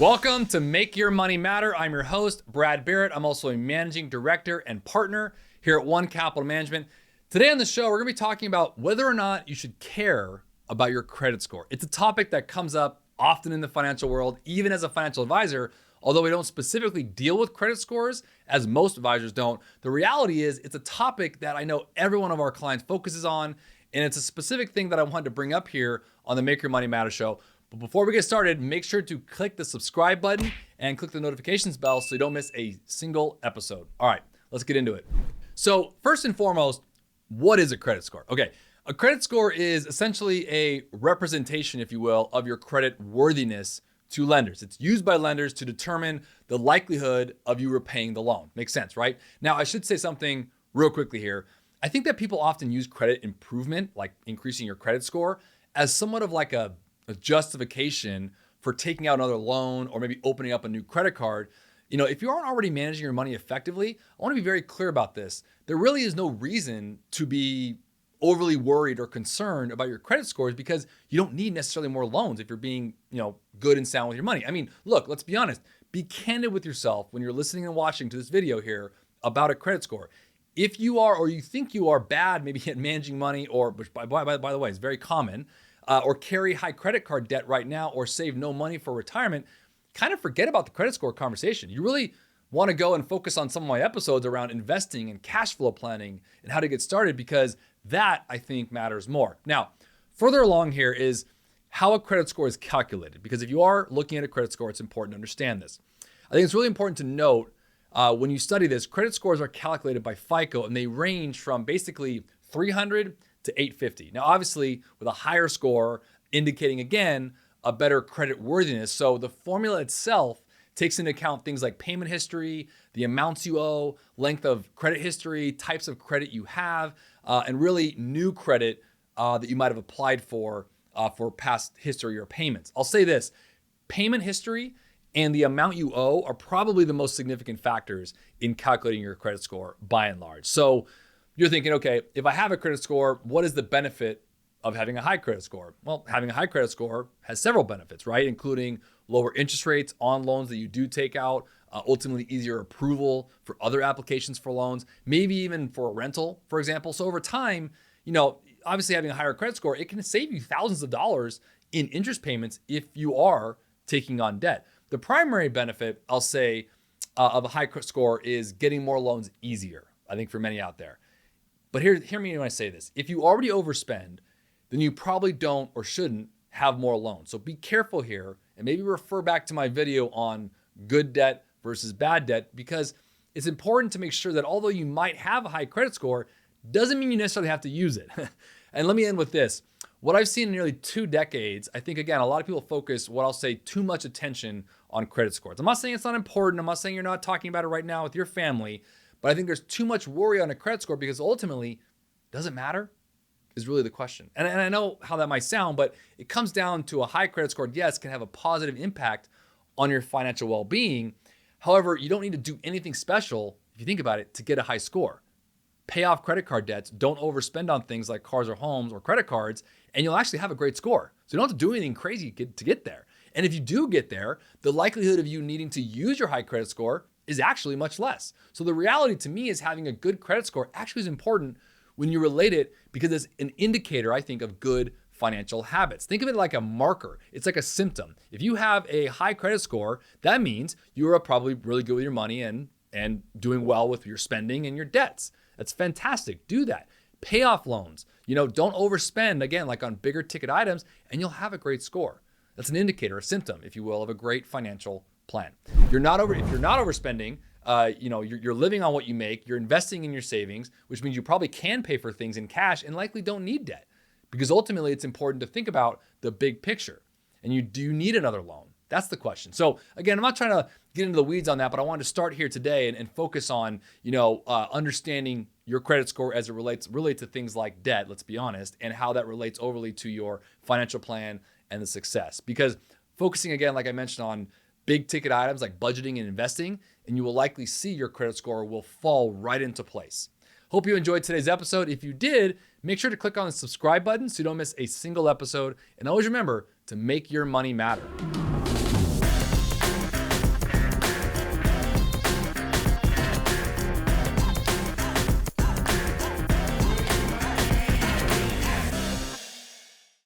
Welcome to Make Your Money Matter. I'm your host, Brad Barrett. I'm also a managing director and partner here at One Capital Management. Today on the show, we're going to be talking about whether or not you should care about your credit score. It's a topic that comes up often in the financial world, even as a financial advisor. Although we don't specifically deal with credit scores, as most advisors don't, the reality is it's a topic that I know every one of our clients focuses on, and it's a specific thing that I wanted to bring up here on the Make Your Money Matter show. But before we get started, make sure to click the subscribe button and click the notifications bell so you don't miss a single episode. All right, let's get into it. So first and foremost, what is a credit score? Okay, a credit score is essentially a representation, if you will, of your credit worthiness to lenders. It's used by lenders to determine the likelihood of you repaying the loan. Makes sense, right? Now, I should say something real quickly here. I think that people often use credit improvement, like increasing your credit score, as somewhat of like a justification for taking out another loan or maybe opening up a new credit card. You know, if you aren't already managing your money effectively, I want to be very clear about this. There really is no reason to be overly worried or concerned about your credit scores because you don't need necessarily more loans if you're being, good and sound with your money. I mean, look, let's be honest. Be candid with yourself when you're listening and watching to this video here about a credit score. If you are, or you think you are bad, maybe at managing money, or which by the way, is very common, or carry high credit card debt right now, or save no money for retirement, kind of forget about the credit score conversation. You really want to go and focus on some of my episodes around investing and cash flow planning and how to get started, because that, I think, matters more. Now, further along here is how a credit score is calculated, because if you are looking at a credit score, it's important to understand this. I think it's really important to note when you study this, credit scores are calculated by FICO, and they range from basically 300 to 850. Now, obviously, with a higher score indicating, again, a better credit worthiness. So the formula itself takes into account things like payment history, the amounts you owe, length of credit history, types of credit you have, and really new credit that you might have applied for past history or payments. I'll say this, payment history and the amount you owe are probably the most significant factors in calculating your credit score by and large. So you're thinking, okay, if I have a credit score, what is the benefit of having a high credit score? Well, having a high credit score has several benefits, right? Including lower interest rates on loans that you do take out, ultimately easier approval for other applications for loans, maybe even for a rental, for example. So over time, obviously having a higher credit score, it can save you thousands of dollars in interest payments if you are taking on debt. The primary benefit, I'll say, of a high credit score is getting more loans easier, I think, for many out there. But hear me when I say this. If you already overspend, then you probably don't or shouldn't have more loans. So be careful here and maybe refer back to my video on good debt versus bad debt, because it's important to make sure that although you might have a high credit score, doesn't mean you necessarily have to use it. And let me end with this. What I've seen in nearly 2 decades, I think, again, a lot of people focus what I'll say too much attention on credit scores. I'm not saying it's not important. I'm not saying you're not talking about it right now with your family, but I think there's too much worry on a credit score because ultimately, does it matter? Is really the question. And I know how that might sound, but it comes down to a high credit score, yes, can have a positive impact on your financial well-being. However, you don't need to do anything special, if you think about it, to get a high score. Pay off credit card debts, don't overspend on things like cars or homes or credit cards, and you'll actually have a great score. So you don't have to do anything crazy to get there. And if you do get there, the likelihood of you needing to use your high credit score is actually much less. So the reality to me is having a good credit score actually is important when you relate it, because it's an indicator, I think, of good financial habits. Think of it like a marker. It's like a symptom. If you have a high credit score, that means you are probably really good with your money and doing well with your spending and your debts. That's fantastic. Do that. Pay off loans. Don't overspend, again, like on bigger ticket items, and you'll have a great score. That's an indicator, a symptom, if you will, of a great financial plan. If you're not overspending, you're living on what you make, you're investing in your savings, which means you probably can pay for things in cash and likely don't need debt, because ultimately it's important to think about the big picture. And do you need another loan? That's the question. So again, I'm not trying to get into the weeds on that, but I wanted to start here today and focus on, understanding your credit score as it relates to things like debt, let's be honest, and how that relates overly to your financial plan and the success. Because focusing, again, like I mentioned, on big ticket items like budgeting and investing, and you will likely see your credit score will fall right into place. Hope you enjoyed today's episode. If you did, make sure to click on the subscribe button so you don't miss a single episode. And always remember to make your money matter.